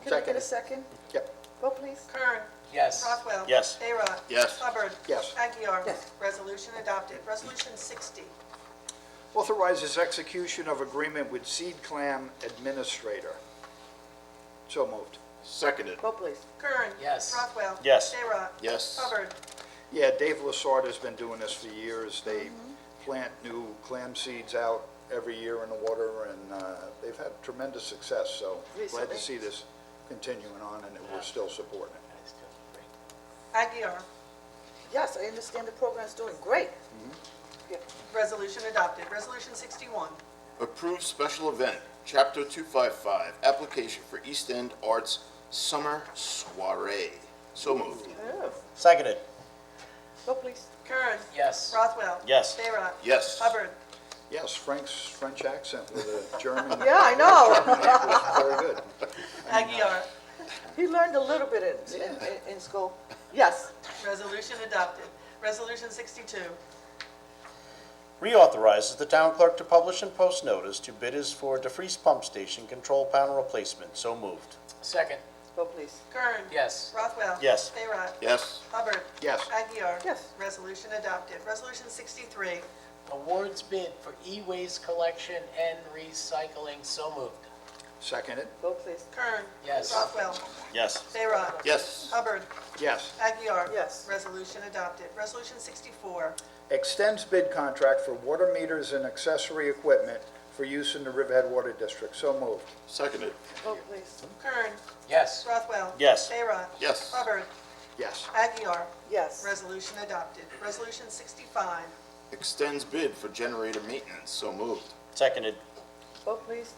Can I get a second? Yep. Vote, please. Kern. Yes. Rothwell. Yes. Bayrock. Yes. Hubbard. Yes. Aguiar. Yes. Resolution adopted. Resolution 60. Authorizes execution of agreement with Seed Clam Administrator. So moved. Seconded. Vote, please. Kern. Yes. Rothwell. Yes. Bayrock. Yes. Hubbard. Yeah, Dave Lassard has been doing this for years. They plant new clam seeds out every year in the water, and they've had tremendous success, so glad Recently. to see this continuing on, and that we're still supporting it. Aguiar. Yes, I understand the program's doing great. Yeah. Resolution adopted. Resolution 61. Approve special event, Chapter 255, application for East End Arts Summer Soiree. So moved. Seconded. Vote, please. Kern. Yes. Rothwell. Yes. Bayrock. Yes. Hubbard. Yes, Frank's French accent with a German. Yeah, I know. Was very good. Aguiar. He learned a little bit in school. Yes. Resolution adopted. Resolution 62. Reauthorizes the town clerk to publish and post notice to bidders for DeFreeze Pump Station control panel replacement. So moved. Second. Vote, please. Kern. Yes. Rothwell. Yes. Bayrock. Yes. Hubbard. Yes. Aguiar. Yes. Resolution adopted. Resolution 63. Awards bid for e-waste collection and recycling. So moved. Seconded. Vote, please. Kern. Yes. Rothwell. Yes. Bayrock. Yes. Hubbard. Yes. Aguiar. Yes. Resolution adopted. Resolution 64. Extends bid contract for water meters and accessory equipment for use in the Riverhead Water District. So moved. Seconded. Vote, please. Kern. Yes. Rothwell. Yes. Bayrock. Yes. Hubbard. Yes. Aguiar. Yes. Resolution adopted. Resolution 65. Extends bid for generator maintenance. So moved. Seconded. Vote, please.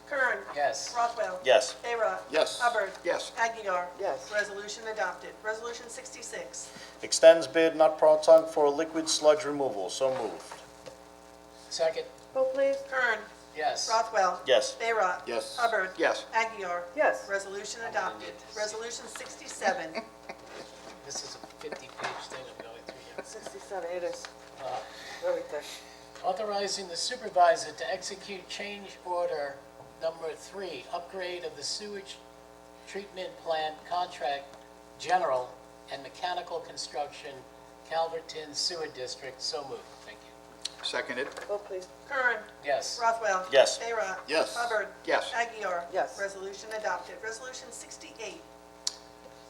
Kern. Yes. Rothwell. Yes. Bayrock. Yes. Hubbard. Yes. Aguiar. Yes. Resolution adopted. Resolution 66. Extends bid not protong for liquid sludge removal. So moved. Second. Vote, please. Kern. Yes. Rothwell. Yes. Bayrock. Yes. Hubbard. Yes. Aguiar. Yes. Resolution adopted. Resolution 67. This is a 50-page thing I'm going through here. 67, it is. Very thick. Authorizing the supervisor to execute change order number 3, upgrade of the sewage treatment plant contract, general and mechanical construction, Calverton Sewer District. So moved. Thank you. Seconded. Vote, please. Kern. Yes. Rothwell. Yes. Bayrock. Yes. Hubbard. Yes. Aguiar. Yes. Resolution adopted. Resolution 68.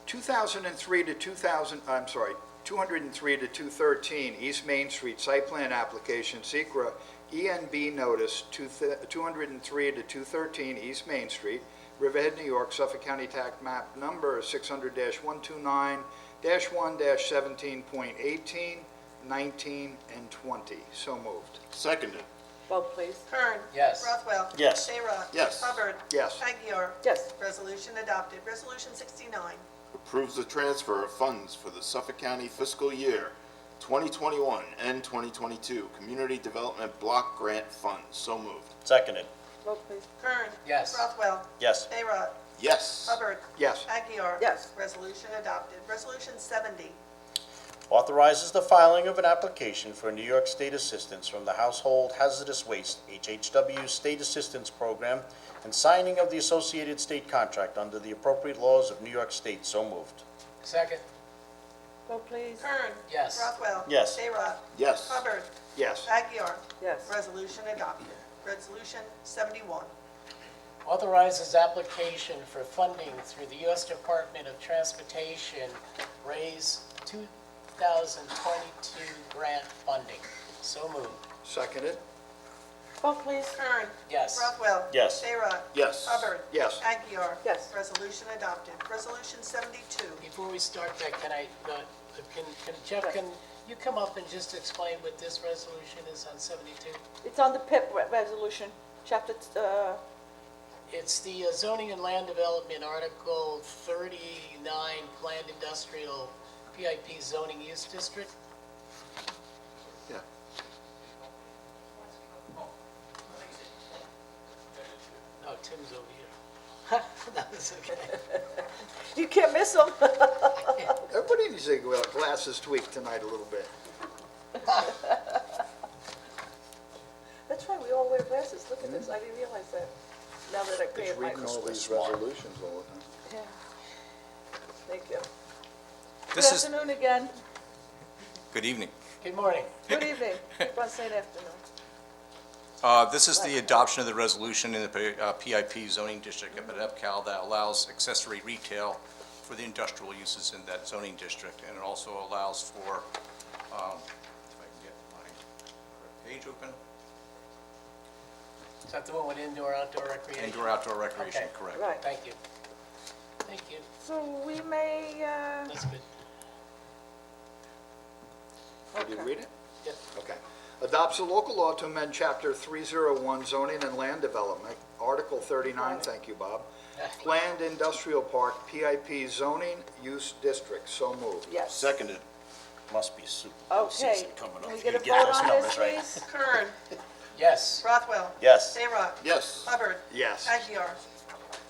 2003 to 203 to 213 East Main Street Site Plan Application, SECRA ENB Notice, 203 to 213 East Main Street, Riverhead, New York, Suffolk County Tax Map Number 600-129-1-17.18, 19, and 20. So moved. Seconded. Vote, please. Kern. Yes. Rothwell. Yes. Bayrock. Yes. Hubbard. Yes. Aguiar. Yes. Resolution adopted. Resolution 69. Approves the transfer of funds for the Suffolk County fiscal year 2021 and 2022 Community Development Block Grant Funds. So moved. Seconded. Vote, please. Kern. Yes. Rothwell. Yes. Bayrock. Yes. Hubbard. Yes. Aguiar. Yes. Resolution adopted. Resolution 70. Authorizes the filing of an application for New York State assistance from the Household Hazardous Waste, HHW State Assistance Program, and signing of the associated state contract under the appropriate laws of New York State. So moved. Second. Vote, please. Kern. Yes. Rothwell. Yes. Bayrock. Yes. Hubbard. Yes. Aguiar. Yes. Resolution adopted. Resolution 71. Authorizes application for funding through the U.S. Department of Transportation, raise 2022 grant funding. So moved. Seconded. Vote, please. Kern. Yes. Rothwell. Yes. Bayrock. Yes. Hubbard. Yes. Aguiar. Yes. Resolution adopted. Resolution 72. Before we start that, can Jeff, can you come up and just explain what this resolution is on 72? It's on the PIP resolution, chapter, It's the zoning and land development, Article 39, planned industrial PIP zoning use district. Yeah. That was okay. You can't miss them. Everybody needs their glasses tweaked tonight a little bit. That's right, we all wear glasses. Look at this, I didn't realize that. Now that I pay Just it my... reading all these Smart. resolutions all the time. Yeah. Thank you. Good This is, afternoon again. good evening. Good morning. Good evening. Keep on saying afternoon. This is the adoption of the resolution in the PIP zoning district up at EPCAL that allows accessory retail for the industrial uses in that zoning district. And it also allows for, if I can get my page open, Is that the one with indoor-outdoor recreation? indoor-outdoor recreation, Okay. correct. Right. Thank you. Thank you. So we may, That's good. Did you read it? Yeah. Okay. Adopts a local law to amend Chapter 301 zoning and land development, Article 39, thank you, Bob. Planned Industrial Park, PIP zoning use district, so moved. yes. Seconded. Must be Super Bowl Okay. season coming up. Can we You get a get vote those on numbers this, right. please? Kern, Yes. Rothwell. Yes. Bayrock. Yes. Hubbard. Yes. Aguirre.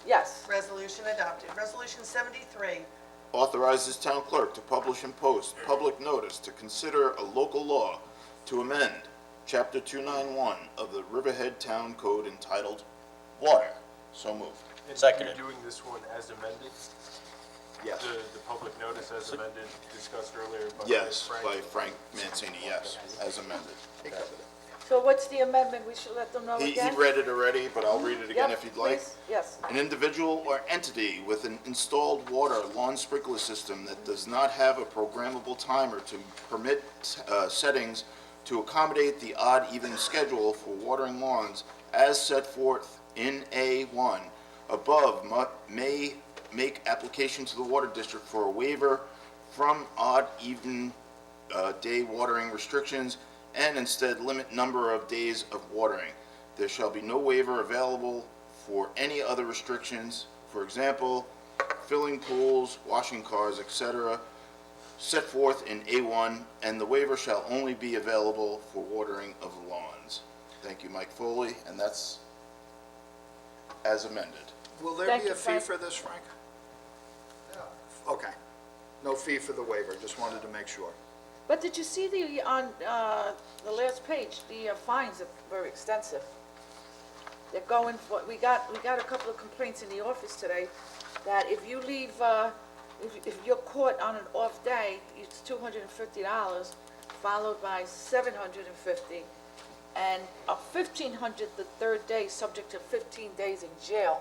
Yes. Resolution adopted. Resolution 73, Authorizes town clerk to publish and post public notice to consider a local law to amend Chapter 291 of the Riverhead Town Code entitled Water. So moved. And Seconded. You're doing this one as amended? Yes. The public notice as amended, discussed earlier by Yes, Frank? by Frank Mancini, yes, as amended. So what's the amendment? We should let them know He again? read it already, but I'll read it again Yep, if you'd like. please. Yes. An individual or entity with an installed water lawn sprinkler system that does not have a programmable timer to permit settings to accommodate the odd-even schedule for watering lawns as set forth in A1 above may make application to the Water District for a waiver from odd-even day watering restrictions and instead limit number of days of watering. There shall be no waiver available for any other restrictions, for example, filling pools, washing cars, etc., set forth in A1, and the waiver shall only be available for watering of lawns. Thank you, Mike Foley, and that's as amended. Will there Thank be you, a fee Frank. for this, Frank? Okay. No fee for the waiver, just wanted to make sure. But did you see on the last page, the fines are very extensive. They're going for, we got a couple of complaints in the office today that if you leave, if you're caught on an off day, it's $250, followed by $750, and $1,500 the third day, subject to 15 days in jail.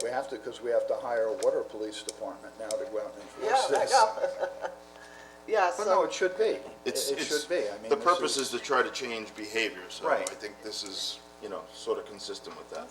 We have to, because we have to hire a water police department now to go out and Yeah, enforce I this. know. Yeah, But no, so, it should be. It's, It should be. I mean, the this purpose is to try to change behavior, so I Right. think this is, sort of consistent with that.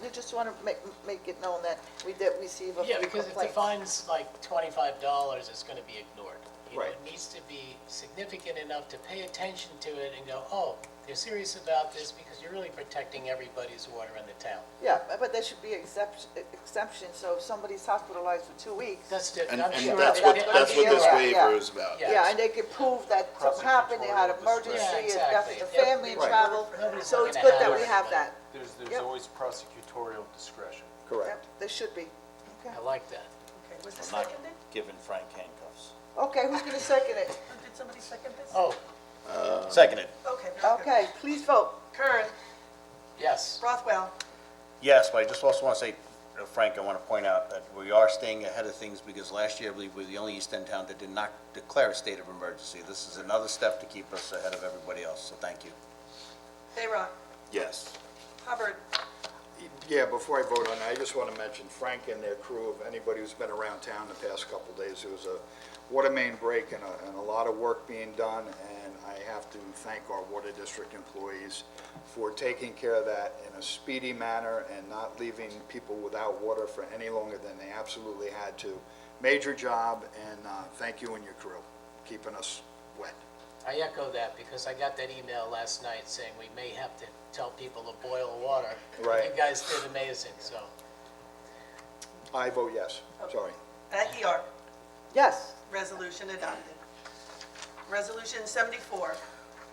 we just want to make it known that we did receive a few Yeah, because if the complaints. fine's like $25, it's going to be ignored. Right. It needs to be significant enough to pay attention to it and go, oh, they're serious about this because you're really protecting everybody's water in the town. Yeah, but there should be exception, so if somebody's hospitalized for 2 weeks. That's it. And I'm and sure that's that- what, I'm that's what sure this that- waiver is about. Yeah. Yeah, and they can prove that something happened, they had emergency, Yeah, it exactly. affected the family and Right. travel, Nobody's so not it's gonna good that have we have everybody. that. There's Yep. always prosecutorial discretion. Correct. Yep, there should be. Okay. I like that. Okay, was this I'm not seconded? giving Frank handcuffs. Okay, who's gonna second it? Did somebody second this? Oh, Seconded. Okay, very good. Okay, please vote. Kern, yes. Rothwell. Yes, but I just also want to say, Frank, I want to point out that we are staying ahead of things because last year, I believe, we were the only East End town that did not declare a state of emergency. This is another step to keep us ahead of everybody else, so thank you. Bayrock. Yes. Hubbard. Yeah, before I vote on it, I just want to mention Frank and their crew, of anybody who's been around town the past couple of days, there was a water main break and a lot of work being done, and I have to thank our water district employees for taking care of that in a speedy manner and not leaving people without water for any longer than they absolutely had to. Major job, and thank you and your crew, keeping us wet. I echo that because I got that email last night saying we may have to tell people to boil water. Right. You guys did amazing, so. I vote yes, sorry. Aguirre. Yes. Resolution adopted. Resolution 74,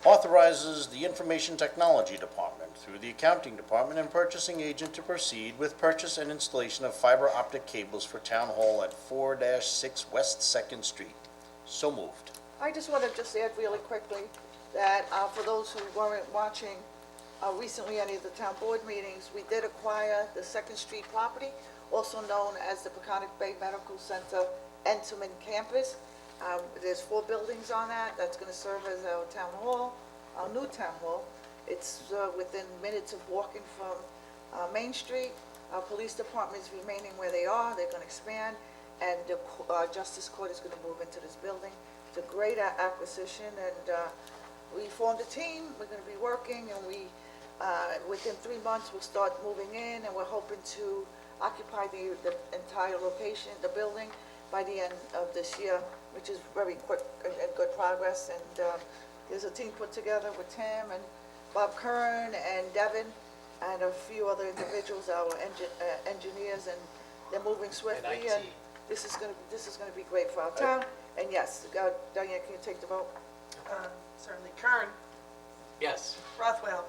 Authorizes the Information Technology Department through the accounting department and purchasing agent to proceed with purchase and installation of fiber optic cables for Town Hall at 4-6 West 2nd Street. So moved. I just want to just add really quickly that for those who weren't watching recently any of the town board meetings, we did acquire the Second Street property, also known as the Peconic Bay Medical Center Entenmann Campus. There's 4 buildings on that. That's going to serve as our town hall, our new town hall. It's within minutes of walking from Main Street. Our police department is remaining where they are. They're going to expand, and the Justice Court is going to move into this building. It's a great acquisition, and we formed a team. We're going to be working, and within 3 months, we'll start moving in, and we're hoping to occupy the entire location, the building, by the end of this year, which is very quick and good progress. And there's a team put together with Tim and Bob Kern and Devin and a few other individuals, our engineers, and they're moving swiftly. And this is gonna be great for our town. And yes, Diane, can you take the vote? Certainly. Kern. Yes. Rothwell.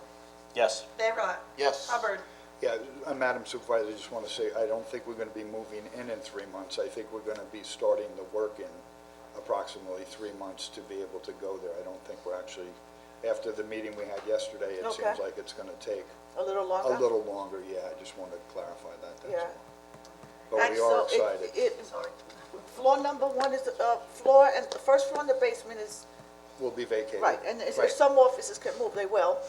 Yes. Bayrock. Yes. Hubbard. Yeah, Madam Supervisor, I just want to say, I don't think we're going to be moving in 3 months. I think we're going to be starting the work in approximately 3 months to be able to go there. I don't think we're actually, after the meeting we had yesterday, it Okay. seems like it's going to take A little longer? a little longer, yeah. I just wanted to clarify that, that's Yeah. all. But we are So excited. Floor number 1 is the floor, and the first floor in the basement is, We'll be vacated. right, and if Right. some offices can move, they will,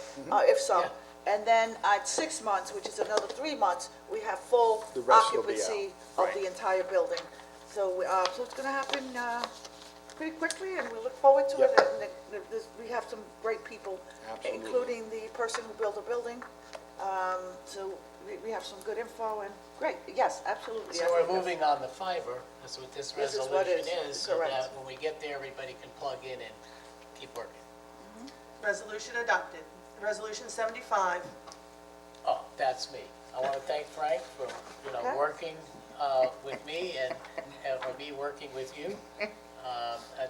if so. Yeah. And then at 6 months, which is another 3 months, we have full The rest will be occupancy out. of the entire building. So, so it's gonna happen pretty quickly, and we look forward to it. Yep. And we have some great people, Absolutely. including the person who built the building. So we have some good info, and great, yes, absolutely. So I we're think that's- moving on the fiber, that's what this This is what resolution it is, is, so correct. that when we get there, everybody can plug in and keep working. Resolution adopted. Resolution 75. Oh, that's me. I want to thank Frank for, Okay. working with me and for me working with you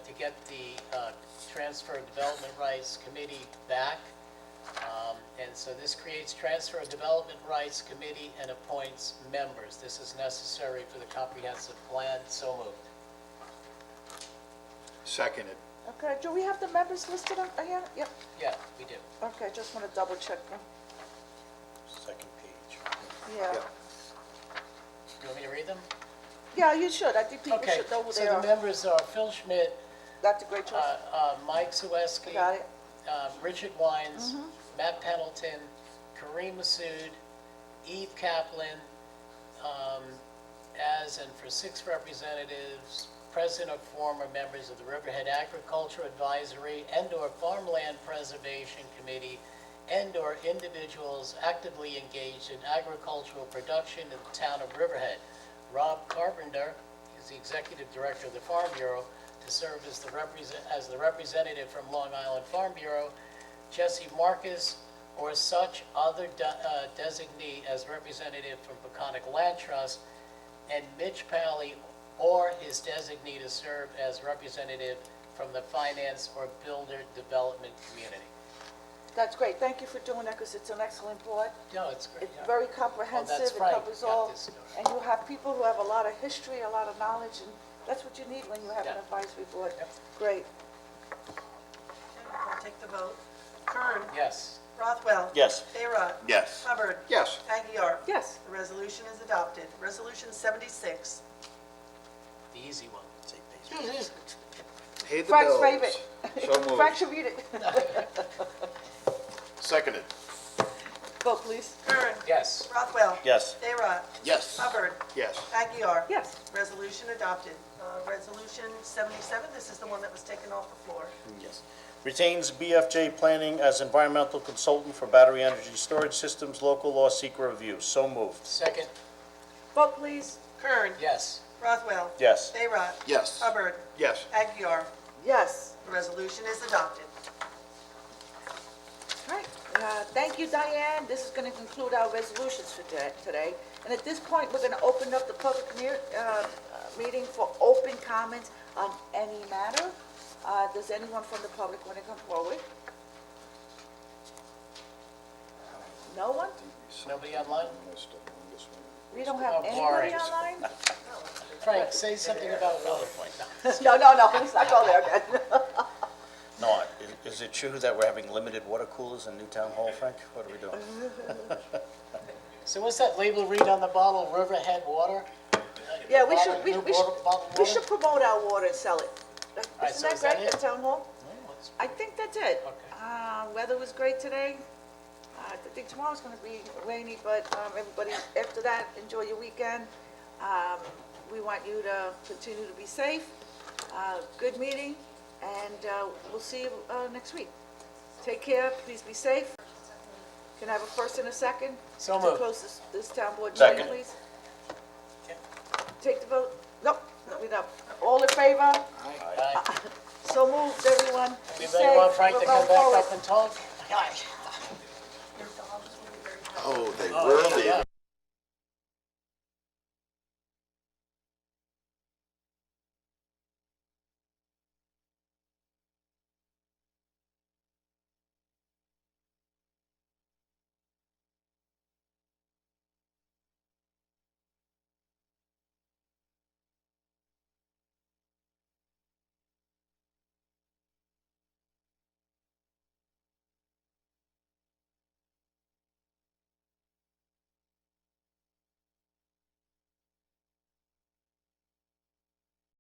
to get the Transfer Development Rights Committee back. And so this creates Transfer Development Rights Committee and appoints members. This is necessary for the comprehensive plan. So moved. Seconded. Okay, do we have the members listed on here? Yep, Yeah, we do. okay, just want to double check them. Second page. Yeah, You want me to read them? yeah, you should, I think people Okay, should know who so they the are. members are Phil Schmidt, That's a great choice. Mike Zaweski, Got it? Richard Wines, Matt Pendleton, Kareem Massoud, Eve Kaplan, as and for 6 representatives, present or former members of the Riverhead Agriculture Advisory and/or Farmland Preservation Committee, and/or individuals actively engaged in agricultural production in the town of Riverhead. Rob Carpenter is the Executive Director of the Farm Bureau, to serve as the representative from Long Island Farm Bureau. Jesse Marcus or such other designee as representative from Peconic Land Trust, and Mitch Pally or his designee to serve as representative from the Finance or Builder Development Community. That's great, thank you for doing that, because it's an excellent board. No, it's great. It's very comprehensive, it right, covers got all, this. and you have people who have a lot of history, a lot of knowledge, and that's what you need when you have an Yeah. advisory board. Yep. Great. I'll take the vote. Kern. Yes. Rothwell. Yes. Bayrock. Yes. Hubbard. Yes. Aguiar. Yes, The resolution is adopted. Resolution 76. The easy one. Pay the Frank's bills. favorite. So moved. Frank should read it. Seconded. Vote, please. Kern. Yes. Rothwell. Yes. Bayrock. Yes. Hubbard. Yes. Aguiar. Yes, Resolution adopted. Resolution 77, this is the one that was taken off the floor. Yes. Retains BFJ Planning as environmental consultant for battery energy storage systems, local law seeker review. So moved. Second. vote, please. Kern. Yes. Rothwell. Yes. Bayrock. Yes. Hubbard. Yes. Aguiar. Yes. The resolution is adopted. All right, thank you, Diane. This is going to conclude our resolutions for today. And at this point, we're going to open up the public meeting for open comments on any matter. Does anyone from the public want to come forward? No one? Nobody online? We don't have Oh, anybody boring. online? Frank, say something about another point. No, let's not go there again. No, is it true that we're having limited water coolers in Newtown Hall, Frank? What are we doing? So what's that label read on the bottle, Riverhead Water? Yeah, we Bottled- new bottled we water? should promote our water and sell it. right, Isn't so that is that great it? at Town Hall? Well, let's- I think that's it. Okay. Weather was great today. I think tomorrow's gonna be rainy, but, everybody, after that, enjoy your weekend. We want you to continue to be safe. Good meeting, and, we'll see you, next week. Take care, please be safe. Can I have a first and a second? So To moved. close this town board meeting, Second. please. Take the vote. Nope, no, we don't. All in favor? Aye. So moved, everyone. Be Anybody want safe. Frank to We're come going back forward. up and talk? Oh, they Oh, really yeah.